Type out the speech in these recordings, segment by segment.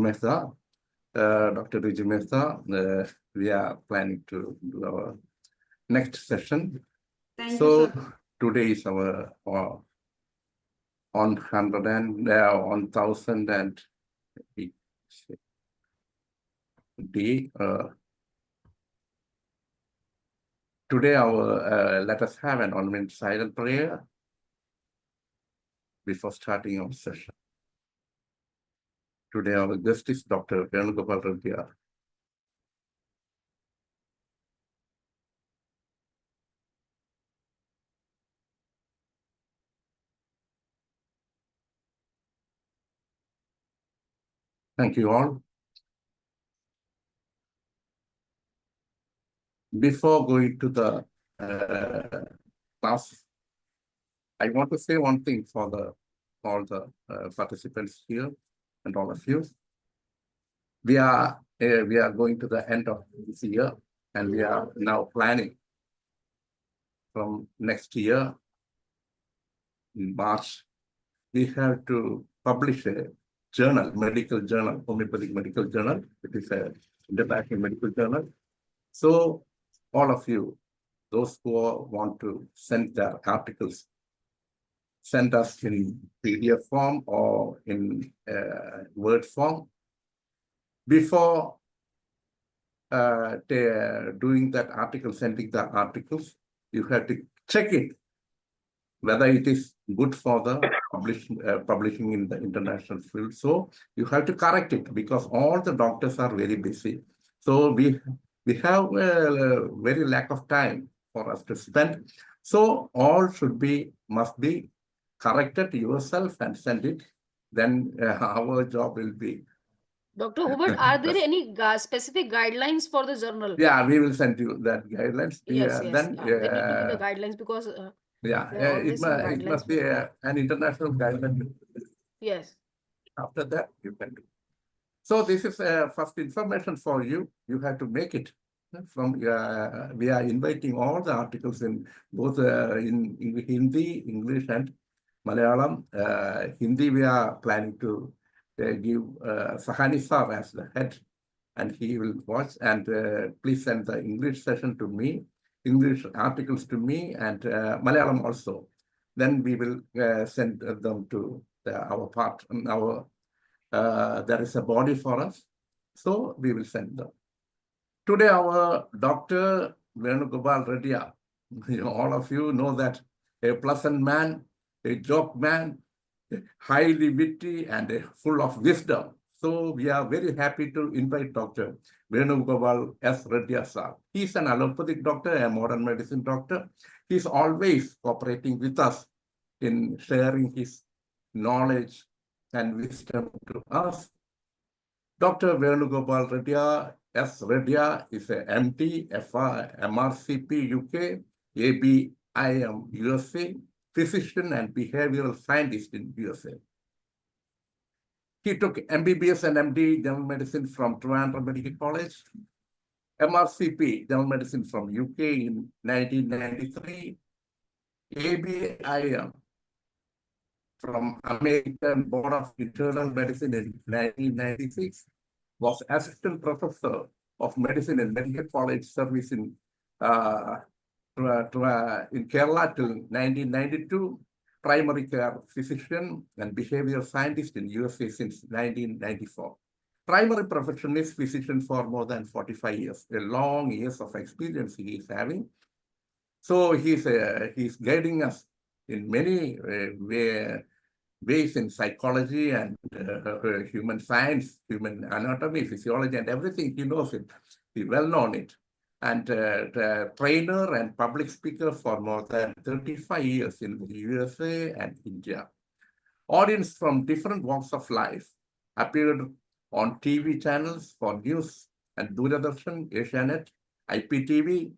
Mehta, Dr. Riju Mehta, we are planning to do our next session. Thank you, sir. Today is our on 1000 and day. Today our let us have an 1 minute silent prayer before starting our session. Today our guest is Dr. Venugopal Reddiar. Thank you all. Before going to the class, I want to say one thing for all the participants here and all of you. We are going to the end of this year, and we are now planning from next year in March. We have to publish a journal, medical journal, homeopathic medical journal. It is a international medical journal. So all of you, those who want to send their articles, send us in PDF form or in Word form. Before doing that article, sending the articles, you have to check it, whether it is good for the publishing in the international field. So you have to correct it, because all the doctors are very busy. So we have a very lack of time for us to spend. So all must be corrected yourself and send it. Then our job will be. Dr. Hubert, are there any specific guidelines for the journal? Yeah, we will send you that guidelines. Yes, yes. Then there need to be the guidelines, because it must be an international guideline. Yes. After that, you can do. So this is first information for you. You have to make it. From we are inviting all the articles in both in Hindi, English, and Malayalam. Hindi, we are planning to give Sahani Sir as the head, and he will watch. And please send the English session to me, English articles to me, and Malayalam also. Then we will send them to our part. There is a body for us, so we will send them. Today, our Dr. Venugopal Reddiar, all of you know that a pleasant man, a joke man, highly witty and full of wisdom. So we are very happy to invite Dr. Venugopal S. Reddiar sir. He's an allopathic doctor, a modern medicine doctor. He's always cooperating with us in sharing his knowledge and wisdom to us. Dr. Venugopal Reddiar S. Reddiar is a MD, MRCP UK, ABIM USA, physician and behavioral scientist in USA. He took MBBS and MD General Medicine from Trivandrum Medical College, MRCP General Medicine from UK in 1993, ABIM from American Board of Internal Medicine in 1996, was assistant professor of medicine and medical college service in Kerala till 1992, primary care physician and behavioral scientist in USA since 1994. Primary profession is physician for more than 45 years, a long years of experience he is having. So he's guiding us in many ways in psychology and human science, human anatomy, physiology, and everything. He knows it. He well known it. And trainer and public speaker for more than 35 years in the USA and India. Audience from different walks of life appeared on TV channels for news and Doordarshan, Asianet, IPTV,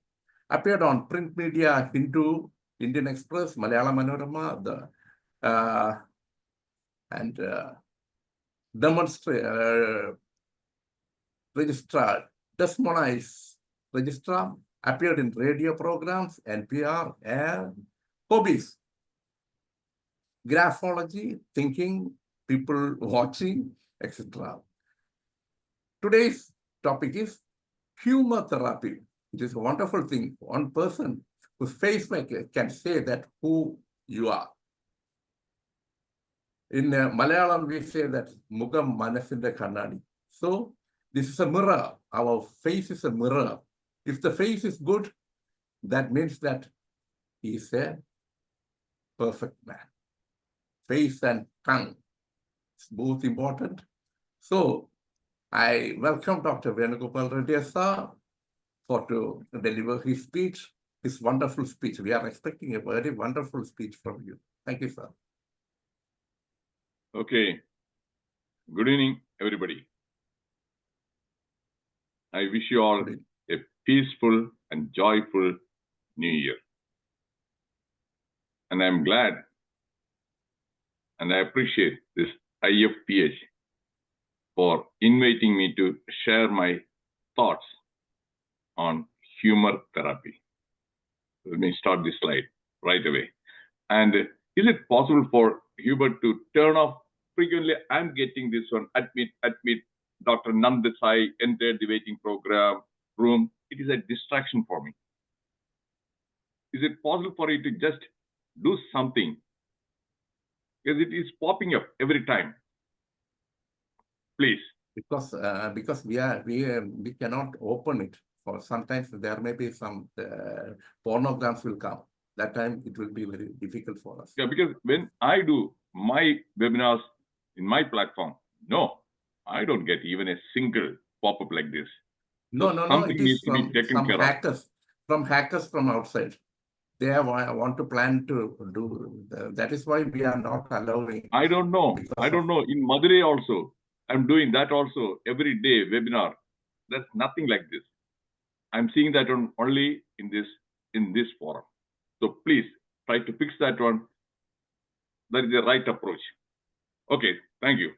appeared on print media, Hindu, Indian Express, Malayalam Manorama, and registrar, Desmonize registrar, appeared in radio programs, NPR, AIR, hobbies, graphology, thinking, people watching, etc. Today's topic is humor therapy. It is a wonderful thing. One person whose face can say that who you are. In Malayalam, we say that Mugam Manasinde Kannadi. So this is a mirror. Our face is a mirror. If the face is good, that means that he is a perfect man. Face and tongue is both important. So I welcome Dr. Venugopal Reddiar sir to deliver his speech, his wonderful speech. We are expecting a very wonderful speech from you. Thank you, sir. Okay. Good evening, everybody. I wish you all a peaceful and joyful New Year. And I'm glad and I appreciate this IFPH for inviting me to share my thoughts on humor therapy. Let me start this slide right away. And is it possible for Hubert to turn off frequently? I'm getting this one, admit, Dr. Nandesai entered the waiting program room. It is a distraction for me. Is it possible for you to just do something? Because it is popping up every time. Please. Because we cannot open it. For sometimes there may be some pornograms will come. That time it will be very difficult for us. Yeah, because when I do my webinars in my platform, no, I don't get even a single pop-up like this. No, so no, something it is needs to be taken from care hackers, from hackers from outside. They want to plan to do. That is why we are not allowing. I don't know. I don't know. In Madurai also, I'm doing that also every day webinar. There's nothing like this. I'm seeing that on only in this forum. So please try to fix that one. That is the right approach. Okay, thank you.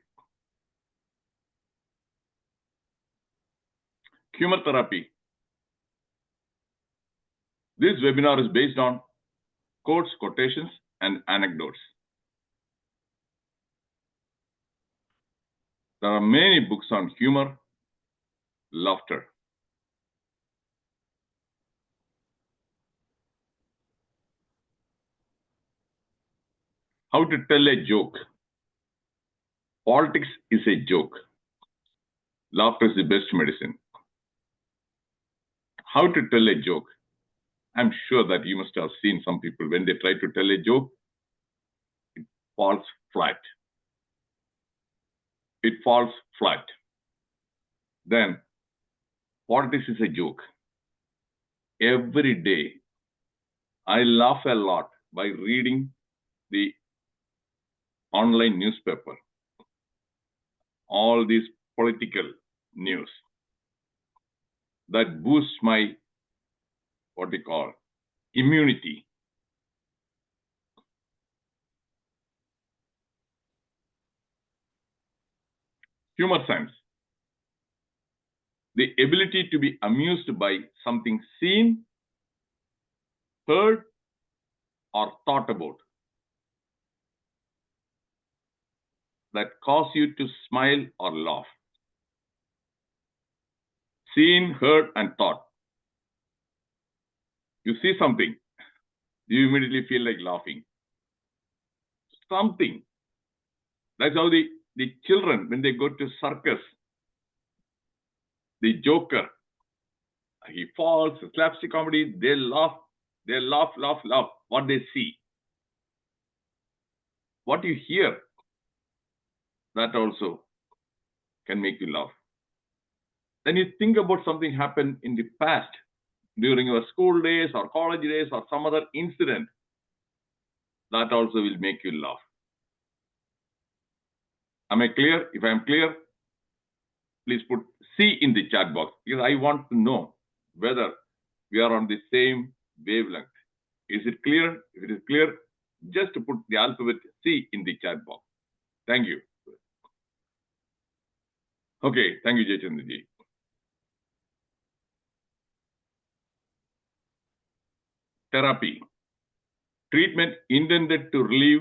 Humor therapy. This webinar is based on quotes, quotations, and anecdotes. There are many books on humor, laughter. How to tell a joke. Politics is a joke. Laughter is the best medicine. How to tell a joke. I'm sure that you must have seen some people when they try to tell a joke, it falls flat. It falls flat. Then, politics is a joke. Every day, I laugh a lot by reading the online newspaper, all these political news that boosts my, what we call, immunity. Humor science. The ability to be amused by something seen, heard, or thought about that cause you to smile or laugh. Seen, heard, and thought. You see something, you immediately feel like laughing. Something. That's how the children, when they go to circus, the joker, he falls, slapstick comedy, they laugh, laugh. What they see. What you hear, that also can make you laugh. Then you think about something happened in the past, during your school days or college days or some other incident, that also will make you laugh. Am I clear? If I am clear, please put C in the chat box, because I want to know whether we are on the same wavelength. Is it clear? If it is clear, just to put the alphabet C in the chat box. Thank you. Okay, thank you, Jaychandraji. Therapy. Treatment intended to relieve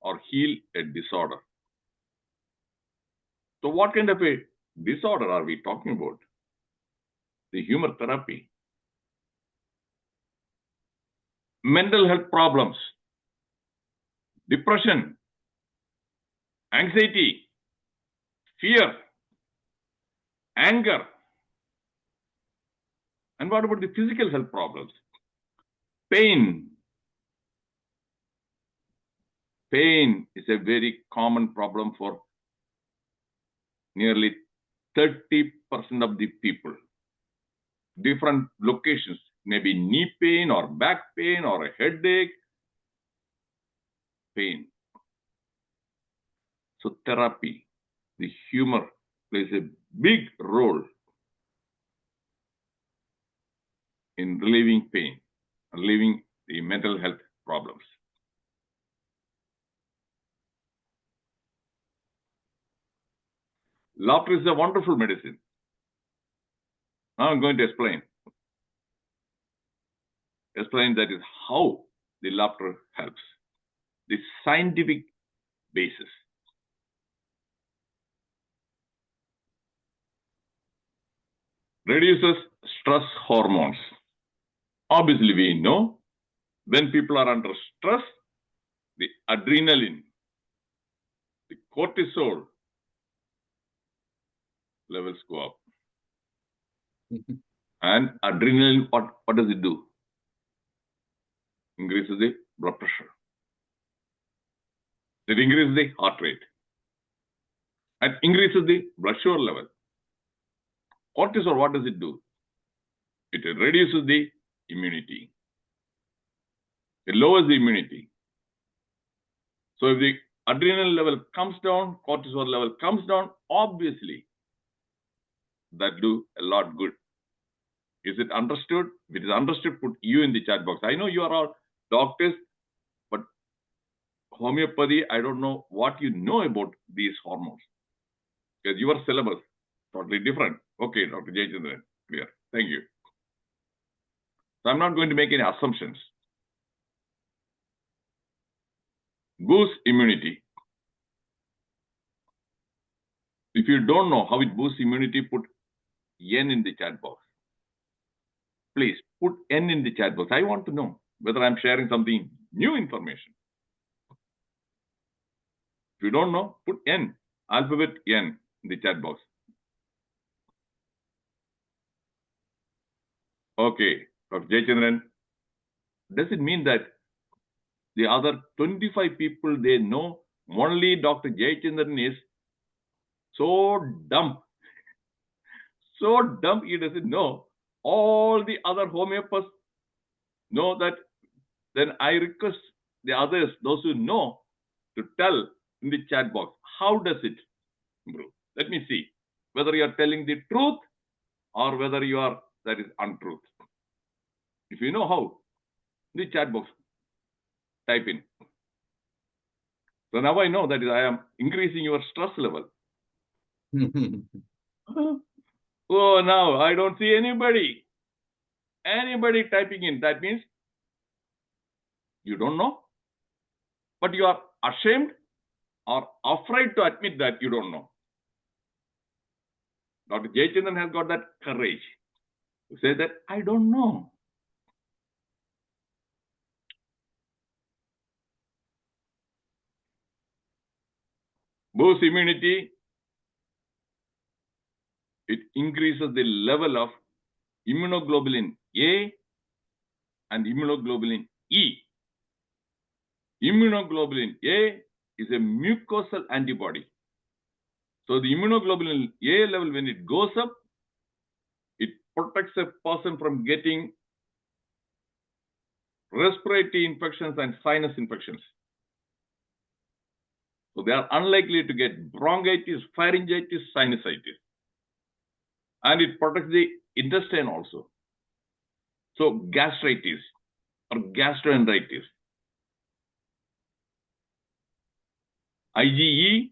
or heal a disorder. So what kind of a disorder are we talking about? The humor therapy. Mental health problems, depression, anxiety, fear, anger. And what about the physical health problems? Pain. Pain is a very common problem for nearly 30% of the people. Different locations, maybe knee pain or back pain or a headache, pain. So therapy, the humor plays a big role in relieving pain, relieving the mental health problems. Laughter is a wonderful medicine. Now I'm going to explain that is how the laughter helps, the scientific basis. Reduces stress hormones. Obviously, we know when people are under stress, the adrenaline, the cortisol levels go up. And adrenaline, what does it do? Increases the blood pressure. It increases the heart rate. And increases the blood sugar level. Cortisol, what does it do? It reduces the immunity. It lowers the immunity. So if the adrenaline level comes down, cortisol level comes down, obviously that do a lot good. Is it understood? If it is understood, put you in the chat box. I know you are all doctors, but homeopathy, I don't know what you know about these hormones. Because your syllabus totally different. Okay, Dr. Jayachandran, clear. Thank you. So I'm not going to make any assumptions. Boosts immunity. If you don't know how it boosts immunity, put N in the chat box. Please put N in the chat box. I want to know whether I'm sharing something new information. If you don't know, put N, alphabet N in the chat box. Okay, Dr. Jayachandran, does it mean that the other 25 people, they know only Dr. Jayachandran is so dumb? So dumb he doesn't know. All the other homeopaths know that. Then I request the others, those who know, to tell in the chat box, how does it improve? Let me see whether you are telling the truth or whether you are, that is untruth. If you know how, in the chat box, type in. So now I know that I am increasing your stress level. Oh, now I don't see anybody typing in. That means you don't know, but you are ashamed or afraid to admit that you don't know. Dr. Jayachandran has got that courage to say that I don't know. Boosts immunity. It increases the level of immunoglobulin A and immunoglobulin E. Immunoglobulin A is a mucosal antibody. So the immunoglobulin A level, when it goes up, it protects a person from getting respiratory infections and sinus infections. So they are unlikely to get bronchitis, pharyngitis, sinusitis. And it protects the intestine also. So gastritis or gastroenteritis. IgE,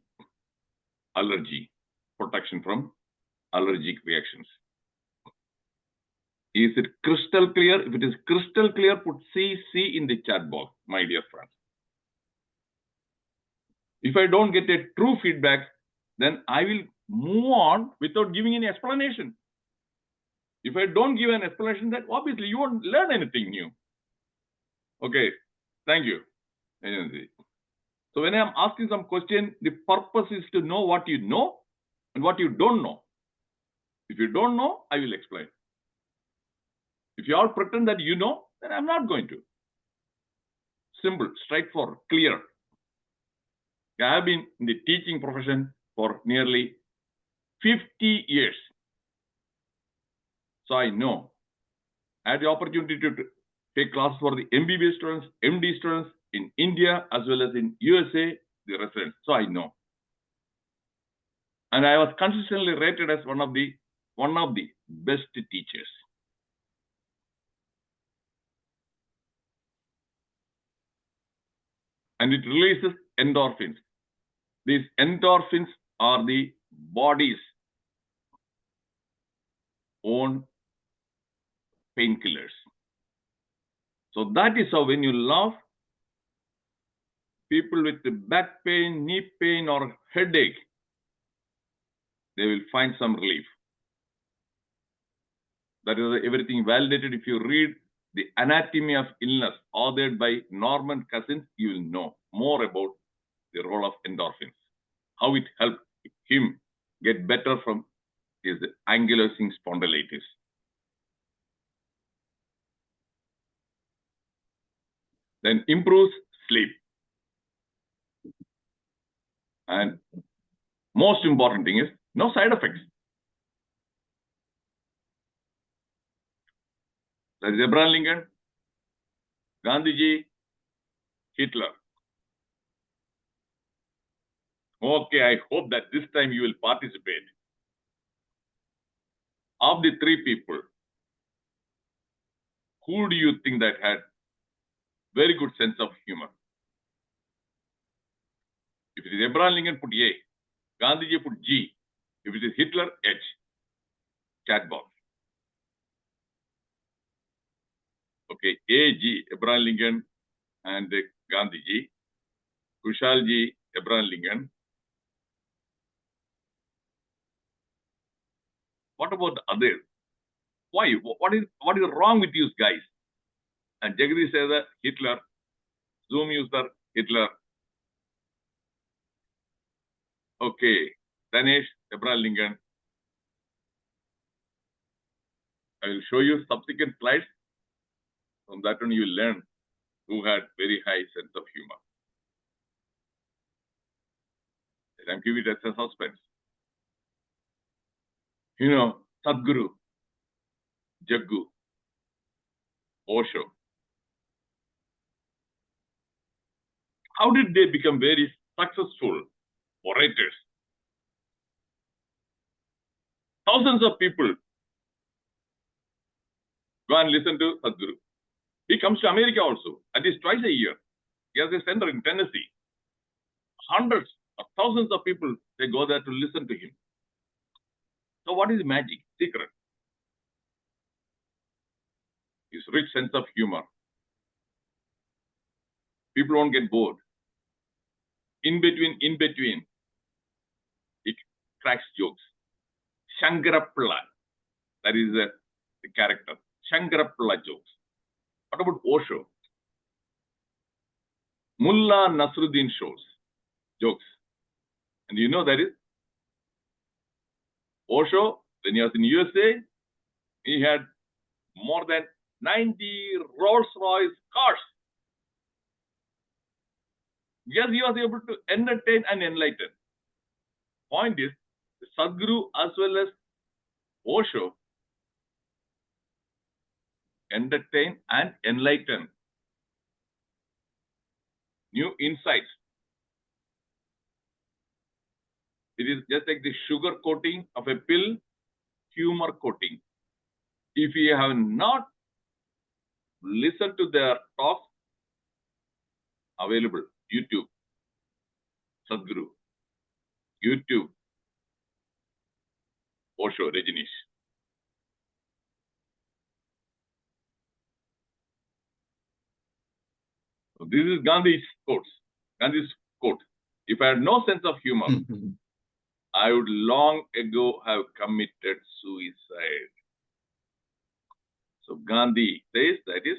allergy, protection from allergic reactions. Is it crystal clear? If it is crystal clear, put CC in the chat box, my dear friends. If I don't get a true feedback, then I will move on without giving any explanation. If I don't give an explanation, then obviously you won't learn anything new. Okay, thank you. So when I'm asking some question, the purpose is to know what you know and what you don't know. If you don't know, I will explain. If you all pretend that you know, then I'm not going to. Simple, straightforward, clear. I have been in the teaching profession for nearly 50 years. So I know. I had the opportunity to take classes for the MBBS students, MD students in India as well as in USA, the residents. So I know. And I was consistently rated as one of the best teachers. And it releases endorphins. These endorphins are the body's own painkillers. So that is how when you laugh, people with back pain, knee pain, or headache, they will find some relief. That is everything validated. If you read The Anatomy of Illness, authored by Norman Cousins, you will know more about the role of endorphins, how it helped him get better from his ankylosing spondylitis. Then improves sleep. And most important thing is no side effects. That is Abraham Lincoln, Gandhiji, Hitler. Okay, I hope that this time you will participate. Of the three people, who do you think that had very good sense of humor? If it is Abraham Lincoln, put A. Gandhiji, put G. If it is Hitler, H. Chat box. Okay, A, G, Abraham Lincoln and Gandhiji. Kushalji, Abraham Lincoln. What about the others? Why? What is wrong with you guys? And Jagdish says that Hitler. Zoom user, Hitler. Okay, Danesh, Abraham Lincoln. I will show you subsequent slides. From that one, you will learn who had very high sense of humor. I'm giving it as a suspense. You know, Sadhguru, Jaggu, Osho. How did they become very successful orators? Thousands of people go and listen to Sadhguru. He comes to America also, at least twice a year. He has a center in Tennessee. Hundreds of thousands of people, they go there to listen to him. So what is the magic, secret? His rich sense of humor. People won't get bored. In between, he cracks jokes. Shankarapilla, that is the character. Shankarapilla jokes. What about Osho? Mullah Nasruddin jokes. And you know that is Osho, when he was in USA, he had more than 90 Rolls-Royce cars. Yes, he was able to entertain and enlighten. Point is, Sadhguru as well as Osho entertain and enlighten. New insights. It is just like the sugar coating of a pill, humor coating. If you have not listened to their talks, available, YouTube, Sadhguru, YouTube, Osho, Rajneesh. So this is Gandhi's quote. If I had no sense of humor, I would long ago have committed suicide. So Gandhi says that is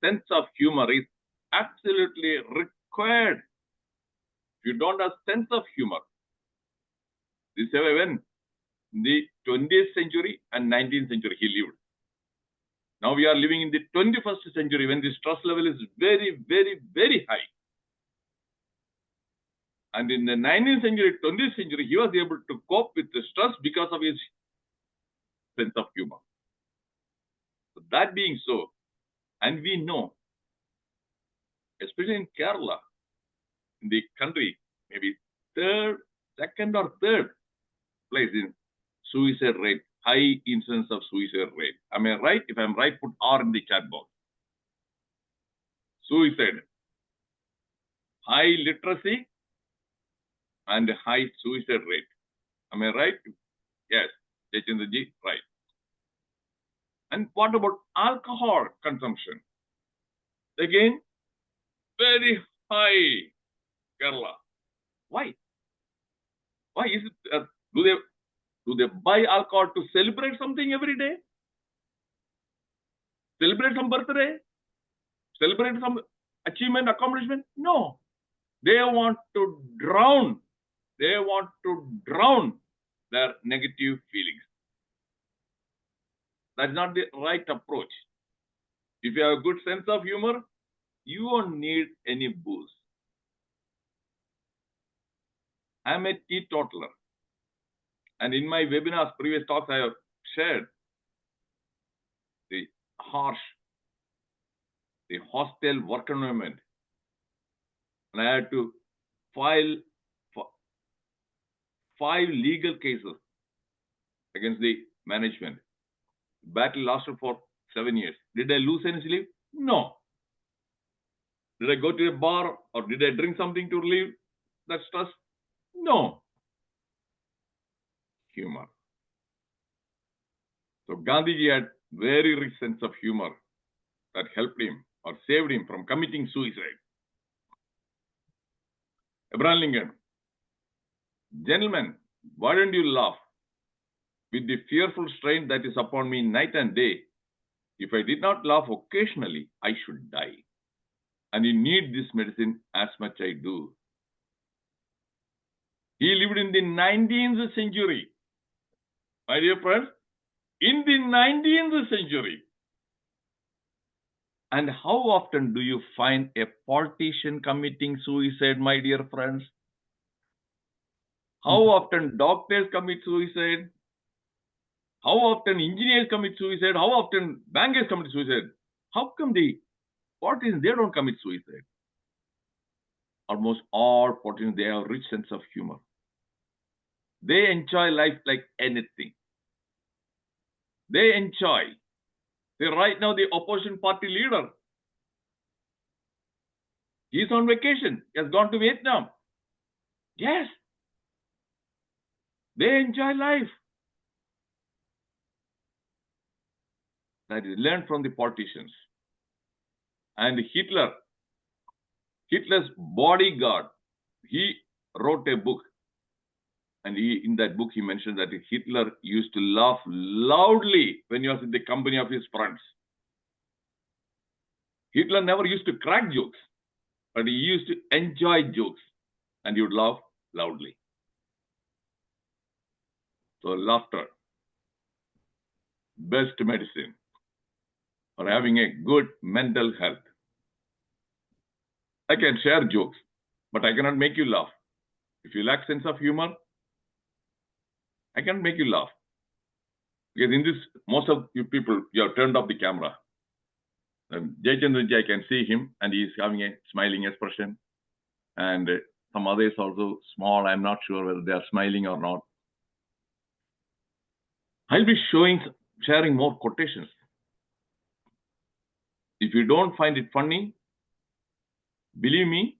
sense of humor is absolutely required. If you don't have sense of humor, this is when the 20th century and 19th century he lived. Now we are living in the 21st century when the stress level is very, very, very high. And in the 19th century, 20th century, he was able to cope with the stress because of his sense of humor. So that being so, and we know, especially in Kerala, in the country, maybe second or third place in suicide rate, high incidence of suicide rate. Am I right? If I'm right, put R in the chat box. Suicide, high literacy and high suicide rate. Am I right? Yes, Jachendraji, right. And what about alcohol consumption? Again, very high, Kerala. Why? Why is it? Do they buy alcohol to celebrate something every day? Celebrate some birthday? Celebrate some achievement, accomplishment? No. They want to drown. They want to drown their negative feelings. That's not the right approach. If you have a good sense of humor, you won't need any booze. I'm a teetotaler. And in my webinars, previous talks, I have shared the harsh, the hostile work environment. And I had to file 5 legal cases against the management. Battle lasted for 7 years. Did I lose any sleep? No. Did I go to a bar or did I drink something to relieve that stress? No. Humor. So Gandhiji had very rich sense of humor that helped him or saved him from committing suicide. Abraham Lincoln, gentlemen, why don't you laugh? With the fearful strain that is upon me night and day, if I did not laugh occasionally, I should die. And you need this medicine as much I do. He lived in the 19th century. My dear friends, in the 19th century. And how often do you find a politician committing suicide, my dear friends? How often doctors commit suicide? How often engineers commit suicide? How often bankers commit suicide? How come the politicians, they don't commit suicide? Almost all politicians, they have a rich sense of humor. They enjoy life like anything. They enjoy. See, right now, the opposition party leader, he's on vacation. He has gone to Vietnam. Yes. They enjoy life. That is learned from the politicians. And Hitler's bodyguard, he wrote a book. And in that book, he mentioned that Hitler used to laugh loudly when he was in the company of his friends. Hitler never used to crack jokes, but he used to enjoy jokes. And he would laugh loudly. So laughter, best medicine for having a good mental health. I can share jokes, but I cannot make you laugh. If you lack sense of humor, I can make you laugh. Because in this, most of you people, you have turned off the camera. Jaychandranji, I can see him, and he is having a smiling expression. And some others also small. I'm not sure whether they are smiling or not. I'll be sharing more quotations. If you don't find it funny, believe me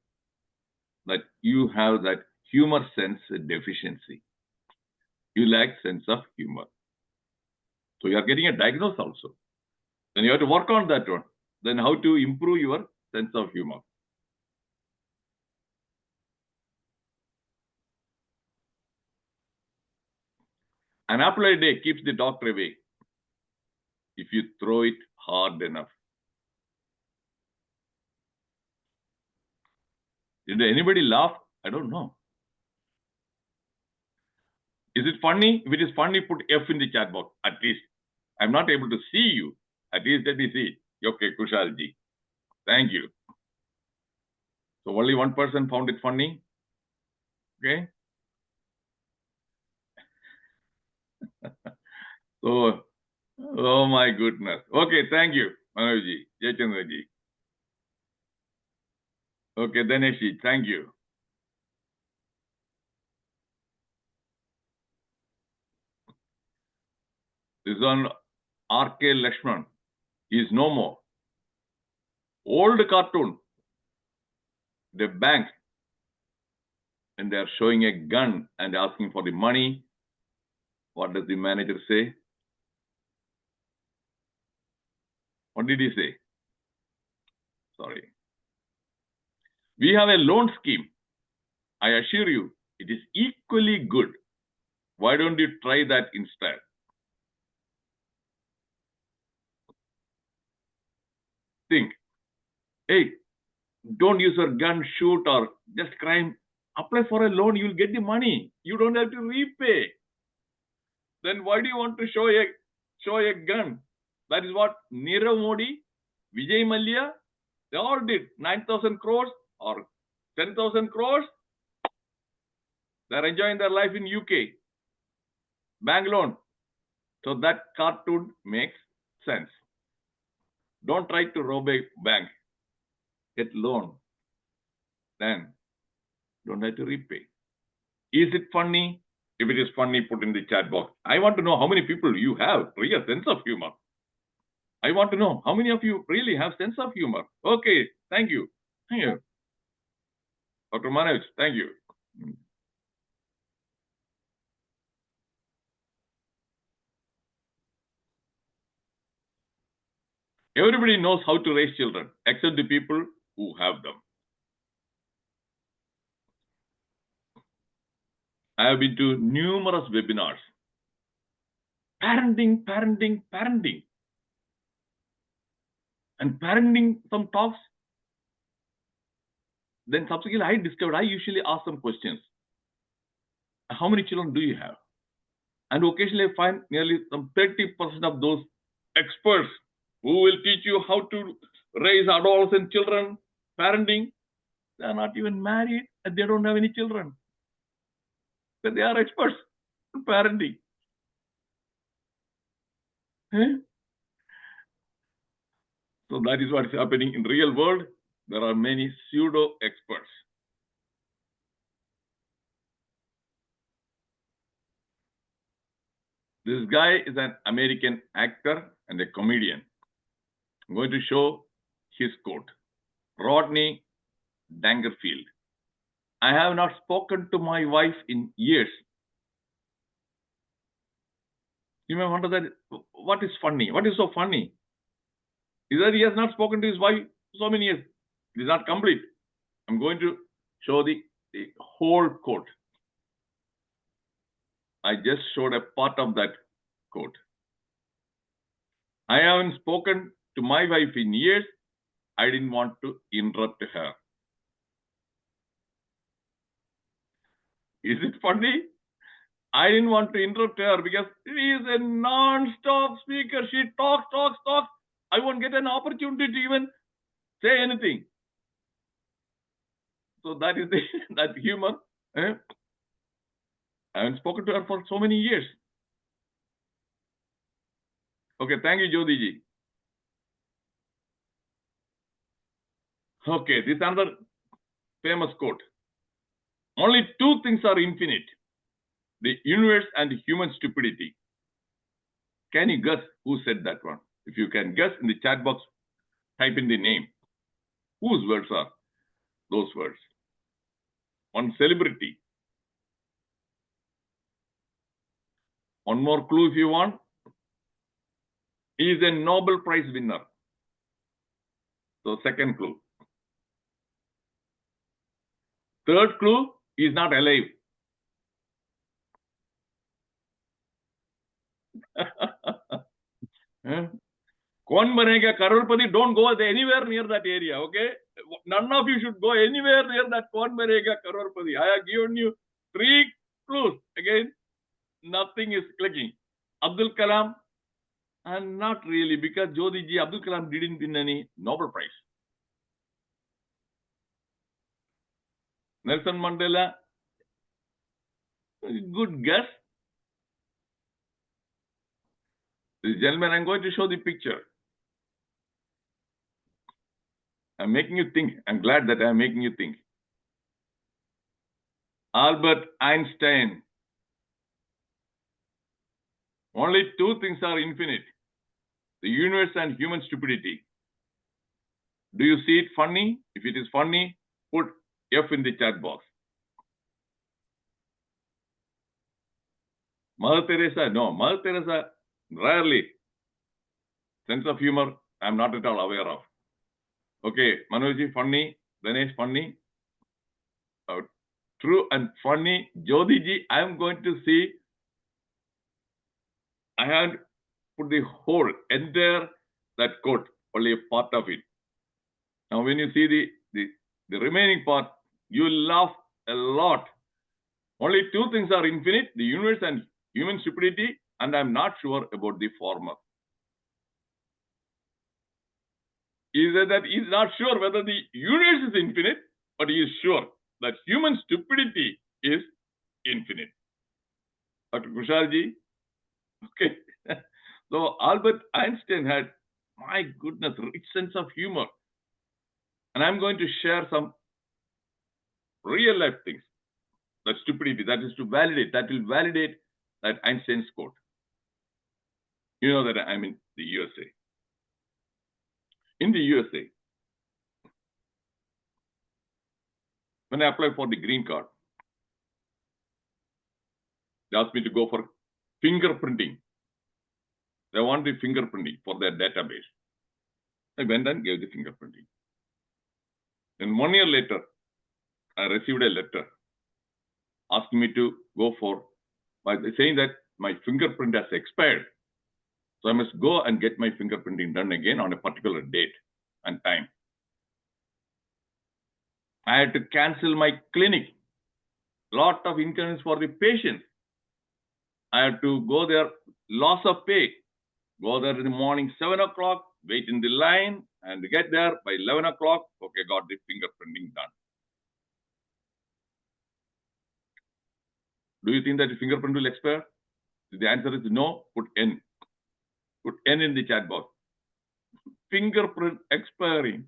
that you have that humor sense deficiency. You lack sense of humor. So you are getting a diagnosis also. Then you have to work on that one. Then how to improve your sense of humor. An apple a day keeps the doctor away if you throw it hard enough. Did anybody laugh? I don't know. Is it funny? If it is funny, put F in the chat box. At least I'm not able to see you. At least let me see. Okay, Kushalji. Thank you. So only one person found it funny. Okay. So, oh my goodness. Okay, thank you, Manojji, Jaychandraji. Okay, Dineshi, thank you. This one, R.K. Lakshman, is no more. Old cartoon, the bank, and they are showing a gun and asking for the money. What does the manager say? What did he say? Sorry. We have a loan scheme. I assure you, it is equally good. Why don't you try that instead? Think, hey, don't use a gun, shoot, or just crime. Apply for a loan, you'll get the money. You don't have to repay. Then why do you want to show a gun? That is what Nirav Modi, Vijay Mallya, they all did. 9,000 crores or 10,000 crores. They're enjoying their life in UK. Bank loan. So that cartoon makes sense. Don't try to rob a bank. Get loan. Then don't have to repay. Is it funny? If it is funny, put in the chat box. I want to know how many people you have real sense of humor. I want to know how many of you really have sense of humor. Okay, thank you. Thank you. Dr. Manoj, thank you. Everybody knows how to raise children, except the people who have them. I have been to numerous webinars. Parenting, parenting, parenting. And parenting some talks. Then subsequently I discovered I usually ask some questions. How many children do you have? And occasionally I find nearly some 30% of those experts who will teach you how to raise adolescent children, parenting, they are not even married and they don't have any children. But they are experts in parenting. So that is what is happening in real world. There are many pseudo experts. This guy is an American actor and a comedian. I'm going to show his quote. Rodney Dangerfield. I have not spoken to my wife in years. You may wonder that what is funny? What is so funny? Is that he has not spoken to his wife so many years. It is not complete. I'm going to show the whole quote. I just showed a part of that quote. I haven't spoken to my wife in years. I didn't want to interrupt her. Is it funny? I didn't want to interrupt her because she is a non-stop speaker. She talks. I won't get an opportunity to even say anything. So that is that humor. I haven't spoken to her for so many years. Okay, thank you, Jyoti-ji. Okay, this is another famous quote. Only two things are infinite. The universe and human stupidity. Can you guess who said that one? If you can guess in the chat box, type in the name. Whose words are those words? One celebrity. One more clue if you want. He is a Nobel Prize winner. So second clue. Third clue, he is not alive. Kaun banega crorepati, don't go anywhere near that area, okay? None of you should go anywhere near that Kaun banega crorepati. I have given you 3 clues. Again, nothing is clicking. Abdul Kalam, and not really, because Jodhiji, Abdul Kalam didn't win any Nobel Prize. Nelson Mandela, good guess. This gentleman, I'm going to show the picture. I'm making you think. I'm glad that I'm making you think. Albert Einstein. Only 2 things are infinite: the universe and human stupidity. Do you see it funny? If it is funny, put F in the chat box. Mother Teresa, no. Mother Teresa, rarely. Sense of humor, I'm not at all aware of. Okay, Manojji, funny. Dinesh, funny. True and funny. Jodhiji, I'm going to see. I had put the whole, entire that quote, only a part of it. Now, when you see the remaining part, you will laugh a lot. Only 2 things are infinite: the universe and human stupidity, and I'm not sure about the former. He said that he's not sure whether the universe is infinite, but he is sure that human stupidity is infinite. Dr. Kushalji, okay. So Albert Einstein had, my goodness, rich sense of humor. And I'm going to share some real life things. That stupidity, that is to validate, that will validate that Einstein's quote. You know that I'm in the USA. In the USA, when I applied for the green card, they asked me to go for fingerprinting. They want the fingerprinting for their database. I went and gave the fingerprinting. And 1 year later, I received a letter asking me to go for, by saying that my fingerprint has expired. So I must go and get my fingerprinting done again on a particular date and time. I had to cancel my clinic. Lot of inconvenience for the patient. I had to go there, loss of pay. Go there in the morning, 7 o'clock, wait in the line, and get there by 11 o'clock. Okay, got the fingerprinting done. Do you think that the fingerprint will expire? If the answer is no, put N. Put N in the chat box. Fingerprint expiring.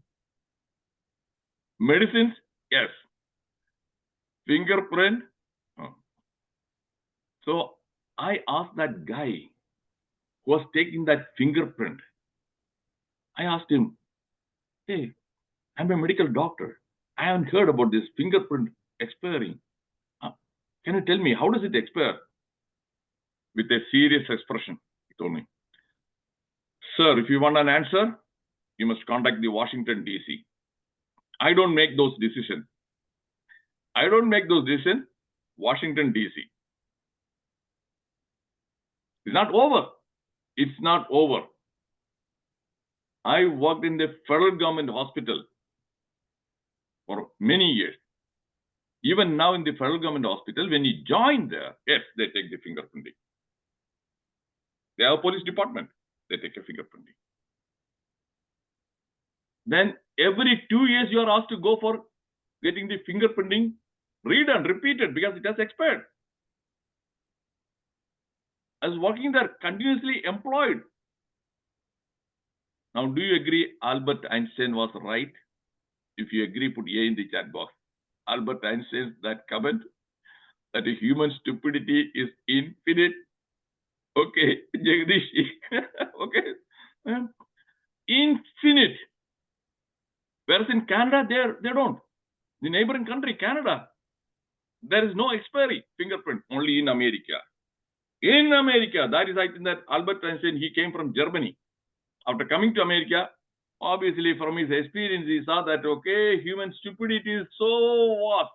Medicines? Yes. Fingerprint? Oh. So I asked that guy who was taking that fingerprint. I asked him, hey, I'm a medical doctor. I haven't heard about this fingerprint expiring. Can you tell me, how does it expire? With a serious expression, he told me, sir, if you want an answer, you must contact the Washington, D.C. I don't make those decisions. I don't make those decisions. Washington, D.C. It's not over. It's not over. I worked in the federal government hospital for many years. Even now in the federal government hospital, when you join there, yes, they take the fingerprinting. They have a police department. They take a fingerprinting. Then every 2 years, you are asked to go for getting the fingerprinting redone, repeated, because it has expired. I was working there, continuously employed. Now, do you agree Albert Einstein was right? If you agree, put A in the chat box. Albert Einstein's that comment that a human stupidity is infinite. Okay, Jagdish. Okay. Infinite. Whereas in Canada, they don't. The neighboring country, Canada, there is no expiry fingerprint, only in America. In America, that is, I think that Albert Einstein, he came from Germany. After coming to America, obviously from his experience, he saw that, okay, human stupidity is so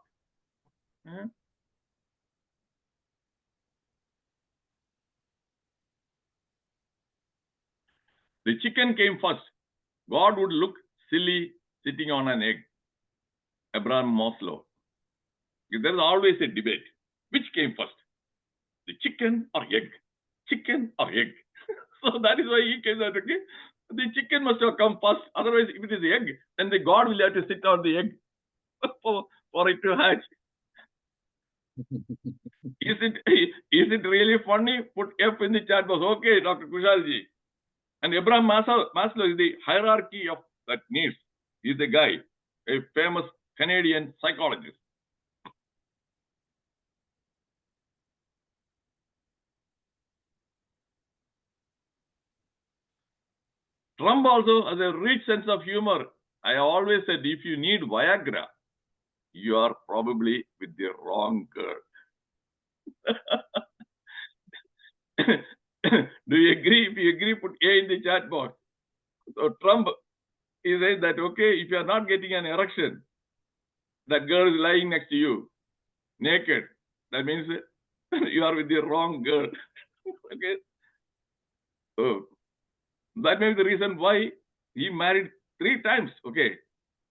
vast. The chicken came first. God would look silly sitting on an egg. Abraham Maslow. There is always a debate. Which came first? The chicken or egg? Chicken or egg? So that is why he came that, okay? The chicken must have come first. Otherwise, if it is the egg, then the God will have to sit on the egg for it to hatch. Is it really funny? Put F in the chat box. Okay, Dr. Kushalji. And Abraham Maslow is the hierarchy of that needs. He's the guy, a famous Canadian psychologist. Trump also has a rich sense of humor. I always said, if you need Viagra, you are probably with the wrong girl. Do you agree? If you agree, put A in the chat box. So Trump is saying that, okay, if you are not getting an erection, that girl is lying next to you, naked. That means you are with the wrong girl. Okay. So that may be the reason why he married 3 times. Okay.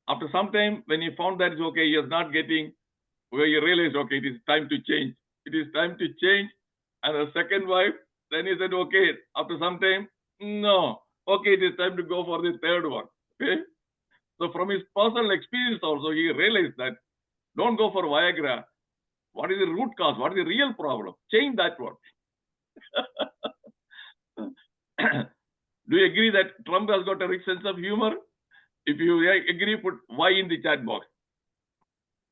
After some time, when he found that it's okay, he is not getting, well, he realized, okay, it is time to change. It is time to change. And the second wife, then he said, okay, after some time, no, okay, it is time to go for the third one. Okay. So from his personal experience also, he realized that don't go for Viagra. What is the root cause? What is the real problem? Change that one. Do you agree that Trump has got a rich sense of humor? If you agree, put Y in the chat box.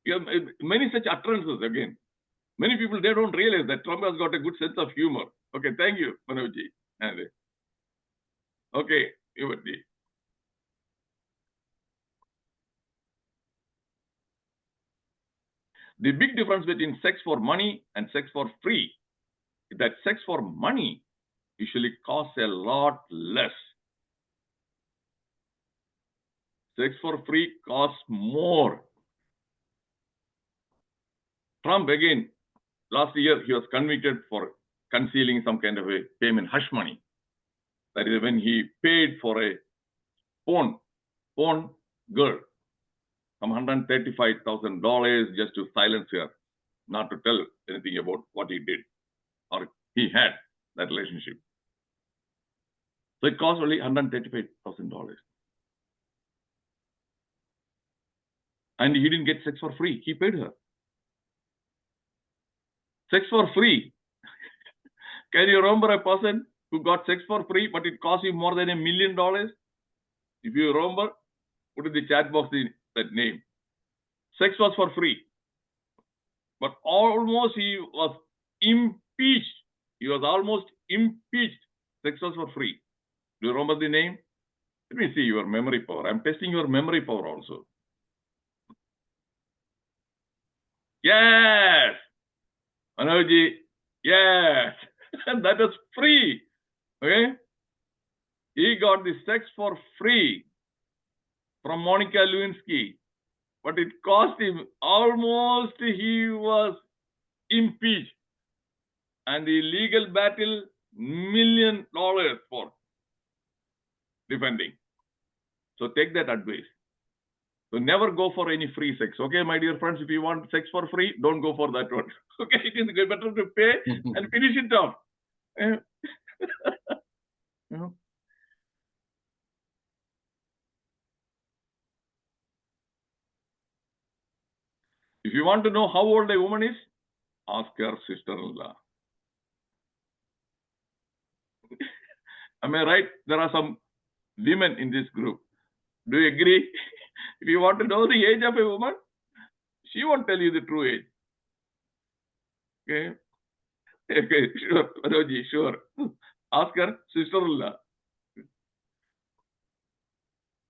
You have many such utterances again. Many people, they don't realize that Trump has got a good sense of humor. Okay, thank you, Manojji. Okay, Yuvatji. The big difference between sex for money and sex for free is that sex for money usually costs a lot less. Sex for free costs more. Trump, again, last year, he was convicted for concealing some kind of a payment, hush money. That is when he paid for a porn girl, some $135,000 just to silence her, not to tell anything about what he did or he had that relationship. So it cost only $135,000. And he didn't get sex for free. He paid her. Sex for free. Can you remember a person who got sex for free, but it cost him more than $1 million? If you remember, put in the chat box that name. Sex was for free. But almost he was impeached. He was almost impeached. Sex was for free. Do you remember the name? Let me see your memory power. I'm testing your memory power also. Yes. Manojji, yes. That was free. Okay. He got the sex for free from Monica Lewinsky. But it cost him almost, he was impeached. And the legal battle, $1 million for defending. So take that advice. So never go for any free sex. Okay, my dear friends, if you want sex for free, don't go for that one. Okay, it is better to pay and finish it off. If you want to know how old a woman is, ask her sister-in-law. Am I right? There are some women in this group. Do you agree? If you want to know the age of a woman, she won't tell you the true age. Okay? Okay, sure, Manojji, sure. Ask her sister-in-law.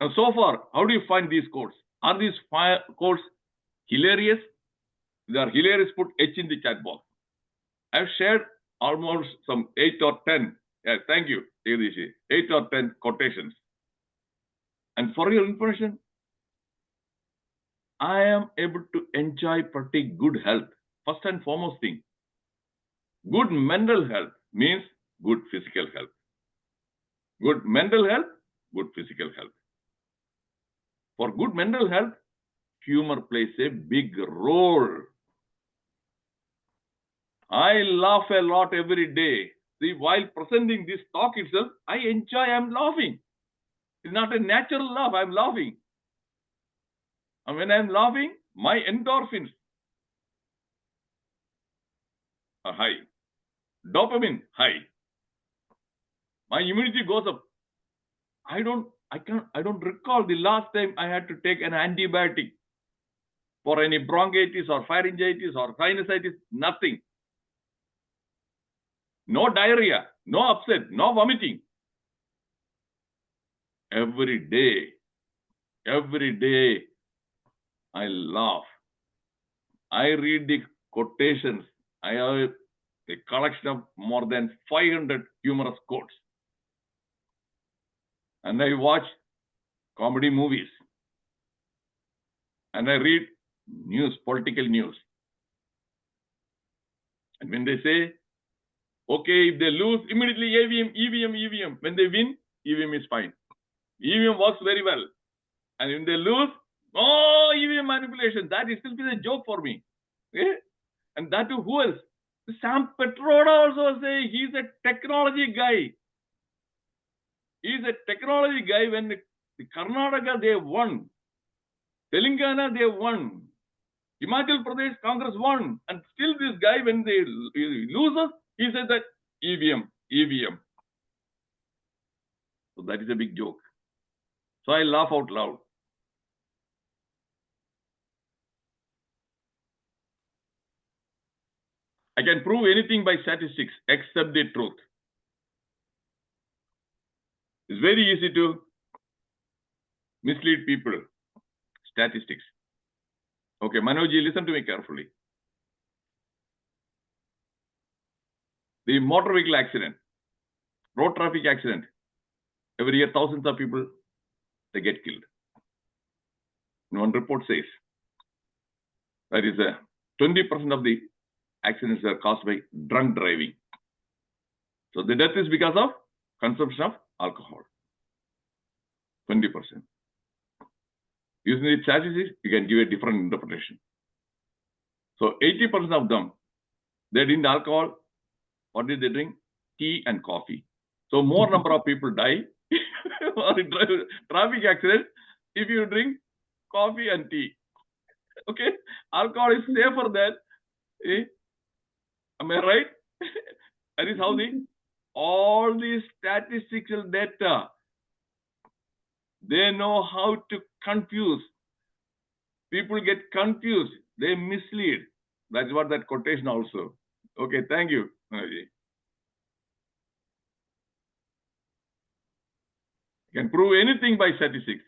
Now, so far, how do you find these quotes? Are these quotes hilarious? They are hilarious. Put H in the chat box. I've shared almost some 8 or 10. Yeah, thank you, 8 or 10 quotations. And for your information, I am able to enjoy pretty good health. First and foremost thing, good mental health means good physical health. Good mental health, good physical health. For good mental health, humor plays a big role. I laugh a lot every day. See, while presenting this talk itself, I enjoy, I'm laughing. It's not a natural laugh, I'm laughing. And when I'm laughing, my endorphins are high. Dopamine, high. My immunity goes up. I don't recall the last time I had to take an antibiotic for any bronchitis or pharyngitis or sinusitis, nothing. No diarrhea, no upset, no vomiting. Every day, I laugh. I read the quotations. I have a collection of more than 500 humorous quotes. And I watch comedy movies. And I read news, political news. And when they say, okay, if they lose, immediately EVM. When they win, EVM is fine. EVM works very well. And when they lose, oh, EVM manipulation. That itself is a joke for me. Okay? And that too, who else? Sam Petroda also say he's a technology guy. He's a technology guy. When the Karnataka, they won. Telangana, they won. Himachal Pradesh Congress won. And still this guy, when they lose, he says that EVM. So that is a big joke. So I laugh out loud. I can prove anything by statistics except the truth. It's very easy to mislead people. Statistics. Okay, Manojji, listen to me carefully. The motor vehicle accident, road traffic accident, every year thousands of people, they get killed. And one report says that is 20% of the accidents are caused by drunk driving. So the death is because of consumption of alcohol. 20%. Using the statistics, you can give a different interpretation. So 80% of them, they didn't alcohol. What did they drink? Tea and coffee. So more number of people die or in traffic accident if you drink coffee and tea. Okay, alcohol is safer than. Am I right? That is how all these statistical data, they know how to confuse. People get confused. They mislead. That's what that quotation also. Okay, thank you. You can prove anything by statistics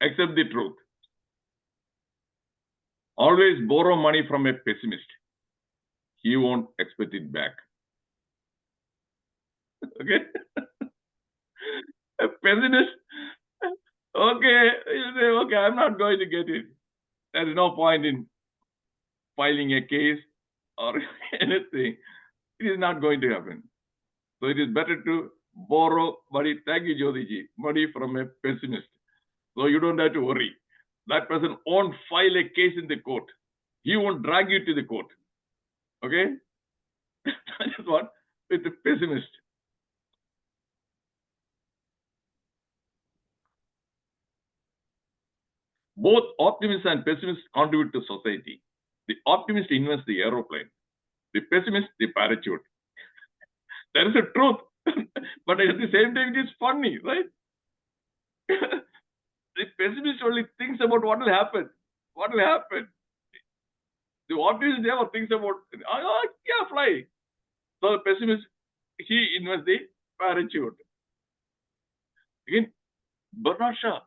except the truth. Always borrow money from a pessimist. He won't expect it back. Okay? A pessimist, okay, you say, okay, I'm not going to get it. There is no point in filing a case or anything. It is not going to happen. So it is better to borrow money, thank you, Jyotiji, money from a pessimist. So you don't have to worry. That person won't file a case in the court. He won't drag you to the court. Okay? That is what with the pessimist. Both optimists and pessimists contribute to society. The optimist invents the aeroplane. The pessimist, the parachute. There is a truth. But at the same time, it is funny, right? The pessimist only thinks about what will happen. What will happen? The optimist never thinks about, yeah, fly. So the pessimist, he invents the parachute. Again, Bernard Shaw.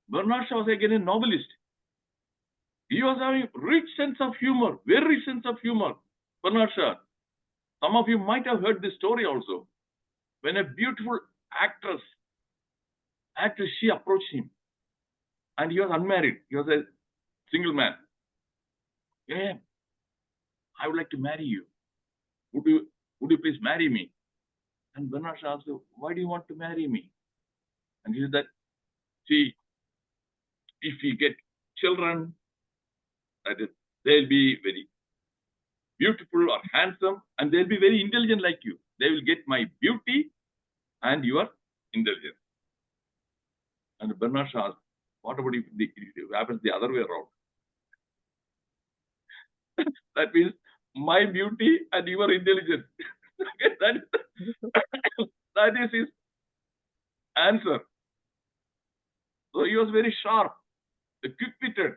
Bernard Shaw was again a novelist. He was having rich sense of humor, very rich sense of humor. Bernard Shaw. Some of you might have heard this story also. When a beautiful actress, she approached him. And he was unmarried. He was a single man. Yeah, I would like to marry you. Would you please marry me? And Bernard Shaw asked, why do you want to marry me? And he said that, see, if we get children, that is, they'll be very beautiful or handsome, and they'll be very intelligent like you. They will get my beauty and your intelligence. And Bernard Shaw asked, what about if it happens the other way around? That means my beauty and your intelligence. Okay, that is his answer. So he was very sharp, quick-witted.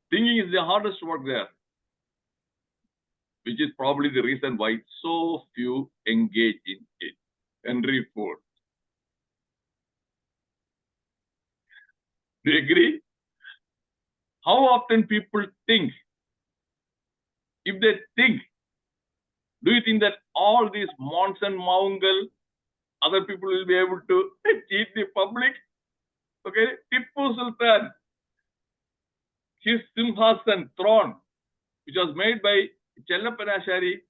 Thinking is the hardest work there, which is probably the reason why so few engage in it. Henry Ford. Do you agree? How often people think? If they think, do you think that all these Monson Maungal, other people will be able to cheat the public? Okay, Tipu Sultan, his Simhasan throne, which was made by Chellapanashari,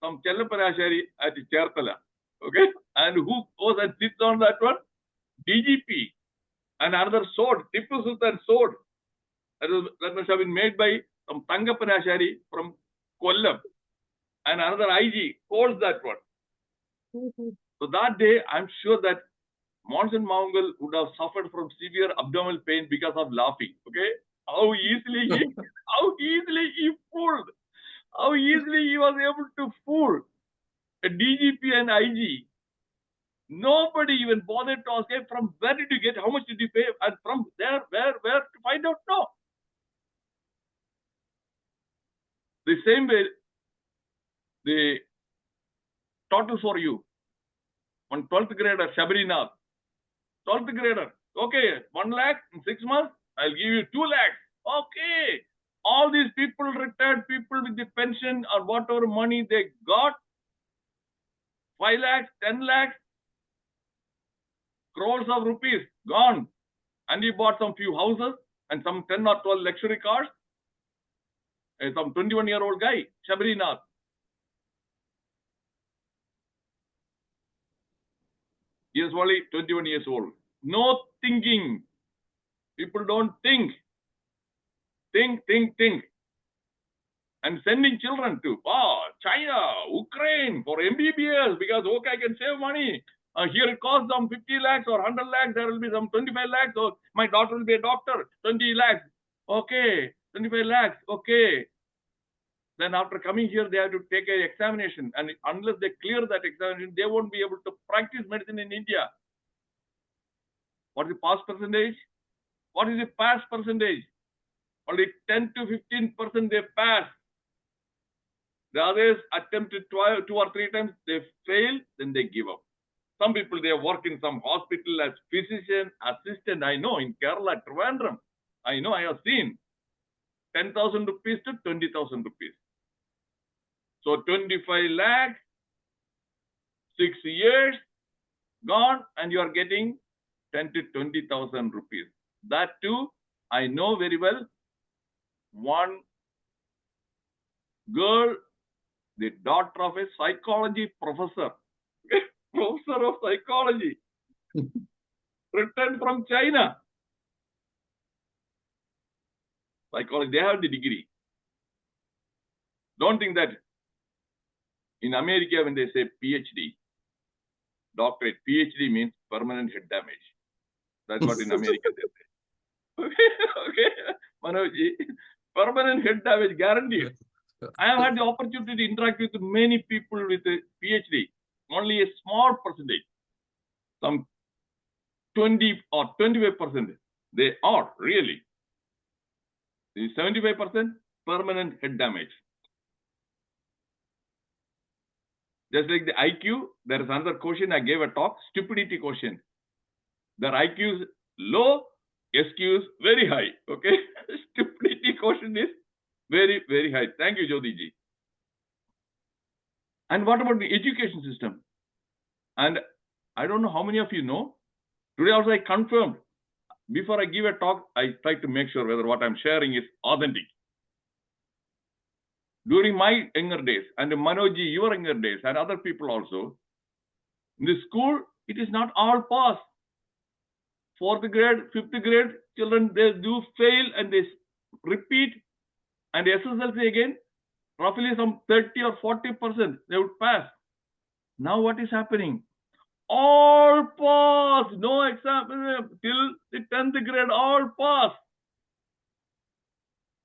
some Chellapanashari at Chertala. Okay, and who goes and sits on that one? DGP. And another sword, Tipu Sultan sword, that must have been made by some Tangapanashari from Kollam. And another IG holds that one. So that day, I'm sure that Monson Maungal would have suffered from severe abdominal pain because of laughing. Okay, how easily he fooled, how easily he was able to fool a DGP and IG. Nobody even bothered to ask, hey, from where did you get, how much did you pay, and from there, where to find out? No. The same way, the total for you, one 12th grader, Shabrinath, 12th grader, okay, 1 lakh in 6 months, I'll give you 2 lakhs. Okay. All these people, retired people with the pension or whatever money they got, 5 lakhs, 10 lakhs, crores of rupees gone. And he bought some few houses and some 10 or 12 luxury cars. Some 21-year-old guy, Shabrinath. He is only 21 years old. No thinking. People don't think. Think. And sending children to China, Ukraine for MBBS because, okay, I can save money. Here it costs some 50 lakhs or 100 lakhs. There will be some 25 lakhs. So my daughter will be a doctor. 20 lakhs. Okay. 25 lakhs. Okay. Then after coming here, they have to take an examination. And unless they clear that examination, they won't be able to practice medicine in India. What is the pass percentage? What is the pass percentage? Only 10 to 15% they pass. The others attempt it 2 or 3 times, they fail, then they give up. Some people, they work in some hospital as physician, assistant. I know in Kerala, Trivandrum. I know, I have seen 10,000 rupees to 20,000 rupees. So 25 lakhs, 6 years gone, and you are getting 10 to 20,000 rupees. That too, I know very well. One girl, the daughter of a psychology professor, professor of psychology, returned from China. Psychology, they have the degree. Don't think that in America, when they say PhD, doctorate, PhD means permanent head damage. That's what in America they say. Okay, Manojji, permanent head damage guaranteed. I have had the opportunity to interact with many people with a PhD. Only a small percentage, some 20 or 25%, they are really. The 75% permanent head damage. Just like the IQ, there is another quotient I gave a talk, stupidity quotient. Their IQ is low, SQ is very high. Okay, stupidity quotient is very, very high. Thank you, Jyotiji. And what about the education system? And I don't know how many of you know. Today also I confirmed. Before I give a talk, I try to make sure whether what I'm sharing is authentic. during my younger days, and Manoji, your younger days, and other people also, in the school, it is not all pass. 4th grade, 5th grade, children, they do fail and they repeat, and SSLC again, roughly some 30 or 40%, they would pass. Now what is happening? All pass, no exam, till the 10th grade, all pass.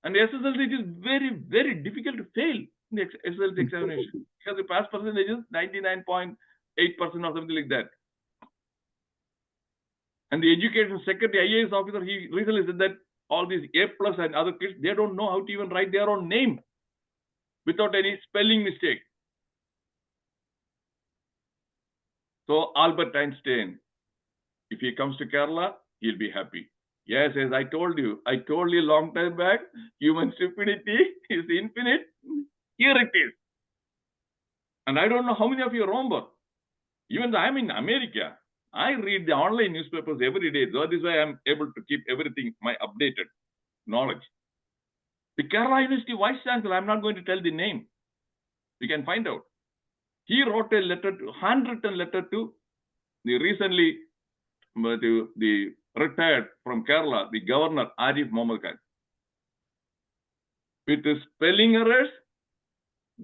And SSLC, it is very, very difficult to fail in the SSLC examination because the pass percentage is 99.8% or something like that. And the education secretary, IAS officer, he recently said that all these A+ and other kids, they don't know how to even write their own name without any spelling mistake. So Albert Einstein, if he comes to Kerala, he'll be happy. Yes, as I told you a long time back, human stupidity is infinite. Here it is. And I don't know how many of you remember. Even though I'm in America, I read the online newspapers every day. So this is why I'm able to keep everything, my updated knowledge. The Kerala University Vice Chancellor, I'm not going to tell the name. You can find out. He wrote a letter, handwritten letter to the recently the retired from Kerala, the governor, Arif Mohammed Khan. With the spelling errors,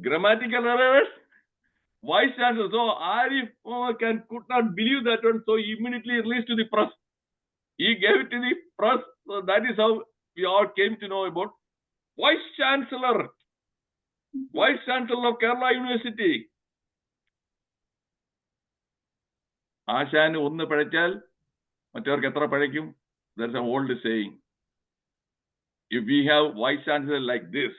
grammatical errors, Vice Chancellor, so Arif Mohammed Khan could not believe that one, so he immediately released to the press. He gave it to the press, so that is how we all came to know about Vice Chancellor of Kerala University. Ashan ഒന്ന് പഴച്ചാൽ മറ്റവർക്ക് എത്ര പഴയ്ക്കും? There's an old saying. If we have vice chancellor like this,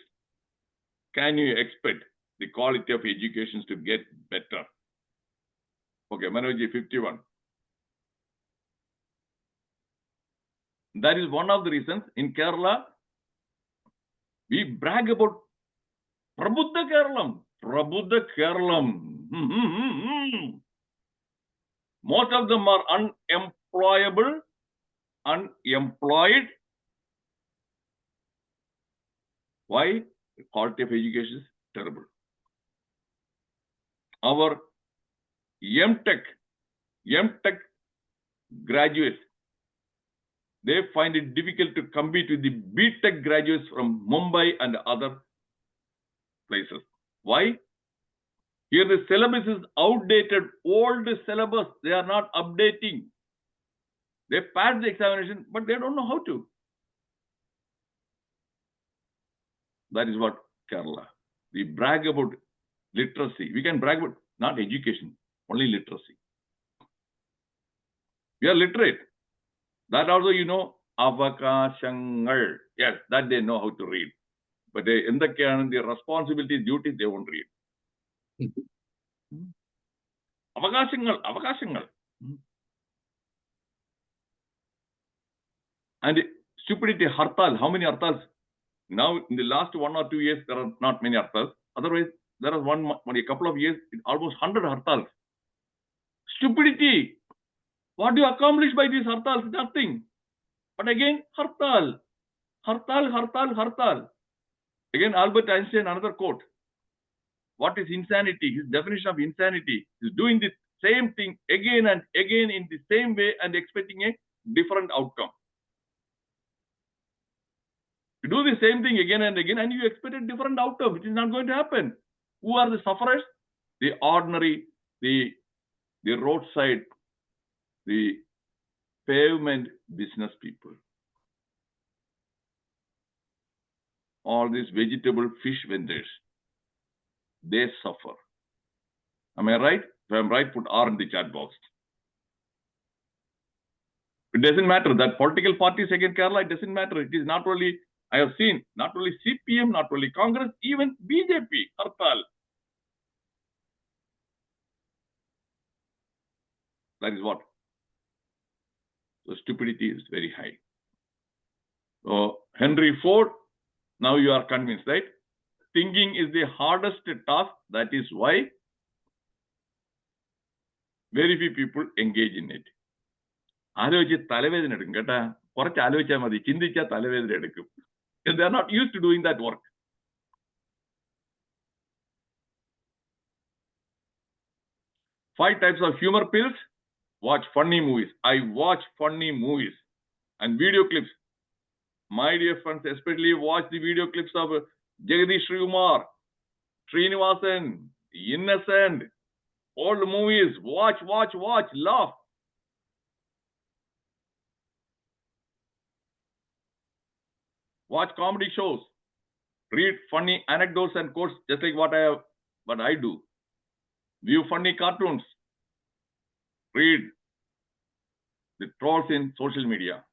can you expect the quality of education to get better? Okay, Manojji, 51. That is one of the reasons in Kerala, we brag about Prabuddha Keralam. Most of them are unemployed. Why? The quality of education is terrible. Our M.Tech graduates, they find it difficult to compete with the B.Tech graduates from Mumbai and other places. Why? Here the syllabus is outdated, old syllabus, they are not updating. They pass the examination, but they don't know how to. That is what Kerala. We brag about literacy. We can brag about not education, only literacy. We are literate. That also you know, avakashangal. Yes, that they know how to read. But in the responsibilities, duties, they won't read. Avakashangal. And stupidity, hartal. How many hartals? Now, in the last 1 or 2 years, there are not many hartals. Otherwise, there was a couple of years, almost 100 hartals. Stupidity. What do you accomplish by these hartals? Nothing. But again, hartal. Again, Albert Einstein, another quote. What is insanity? His definition of insanity is doing the same thing again and again in the same way and expecting a different outcome. You do the same thing again and again and you expect a different outcome, which is not going to happen. Who are the sufferers? The ordinary, the roadside, the pavement business people. All these vegetable fish vendors, they suffer. Am I right? If I'm right, put R in the chat box. It doesn't matter that political parties against Kerala, it doesn't matter. It is not only, I have seen, not only CPM, not only Congress, even BJP, hartal. That is what? So stupidity is very high. So Henry Ford, now you are convinced, right? Thinking is the hardest task. That is why very few people engage in it. They are not used to doing that work. 5 types of humor pills. Watch funny movies. I watch funny movies and video clips. My dear friends, especially watch the video clips of Jagadish Srikumar, Srinivasan, Innocent, old movies. Watch, laugh. Watch comedy shows. Read funny anecdotes and quotes, just like what I do. View funny cartoons. Read the trolls in social media.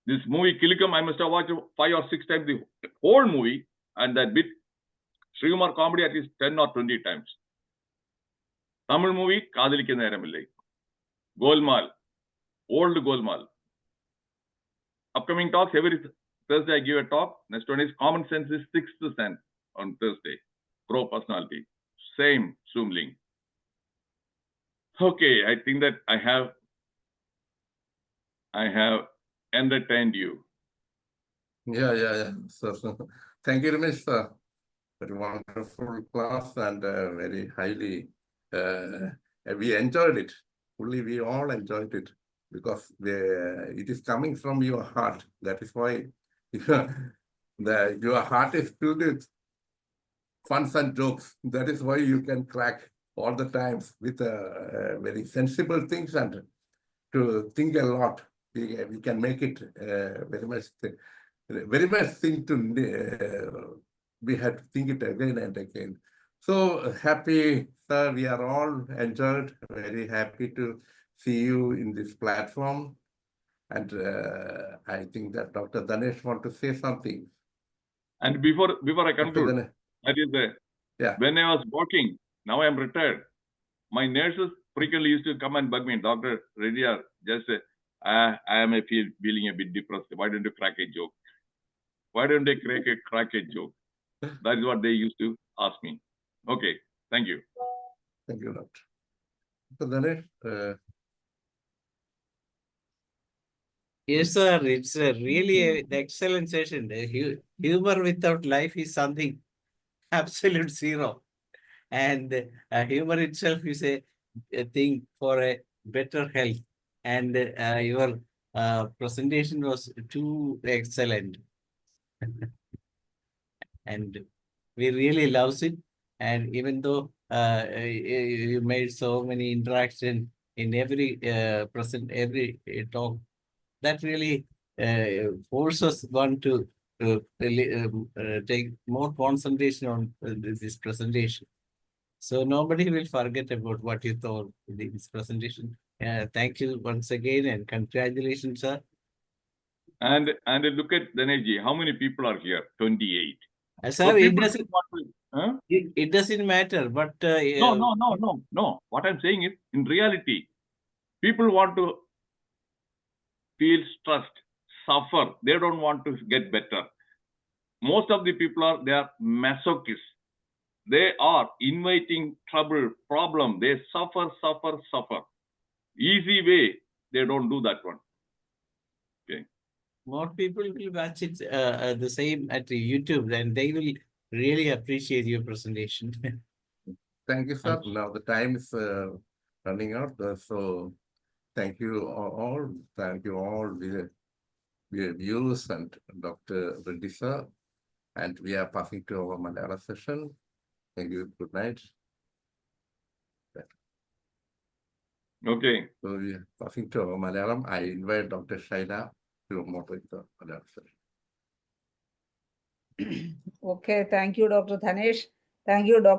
This movie Kilikam, I must have watched 5 or 6 times the whole movie, and that bit Srikumar comedy at least 10 or 20 times. Tamil movie Kaadhalikka Neramillai. Golmaal, old Golmaal. Upcoming talks every Thursday I give a talk. Next one is Common Sense is Sixth Sense on Thursday. Pro Personality. Same Zoom link. Okay, I think that I have entertained you. Yeah. So, thank you, Ramesh, sir. Very wonderful class and very highly, we enjoyed it. Fully, we all enjoyed it because it is coming from your heart. That is why your heart is filled with funs and jokes. That is why you can crack all the times with very sensible things and to think a lot. We can make it very much thing to we have to think it again and again. So happy, sir. We are all enjoyed. Very happy to see you in this platform. And I think that Dr. Dhanesh want to say something. And before I conclude, that is when I was working, now I am retired. My nurses frequently used to come and bug me, Dr. Reddiar, just say, I am feeling a bit depressed. Why don't you crack a joke? Why don't they crack a joke? That is what they used to ask me. Okay, thank you. Thank you, Doctor. So Dhanesh, yes, sir. It's really an excellent session. Humor without life is something absolute zero. And humor itself is a thing for a better health. And your presentation was too excellent. And we really loves it. And even though you made so many interaction in every every talk, that really forces one to take more concentration on this presentation. So nobody will forget about what you thought in this presentation. Thank you once again and congratulations, sir. And look at Dhanesh, how many people are here? 28. Sir, So it doesn't matter, but no. What I'm saying is, in reality, people want to feel stressed, suffer. They don't want to get better. Most of the people they are masochists. They are inviting trouble, problem. They suffer. Easy way, they don't do that one. Okay. More people will watch it the same at YouTube, and they will really appreciate your presentation. thank you, sir. Now the time is running out. So thank you all. Thank you all, the viewers and Dr. Reddy, sir. And we are passing to our Malayalam session. Thank you. Good night. Okay. So we are passing to our Malayalam. I invite Dr. Shaila to moderate the Malayalam session. Okay, thank you, Dr. Dhanesh. Thank you, Dr.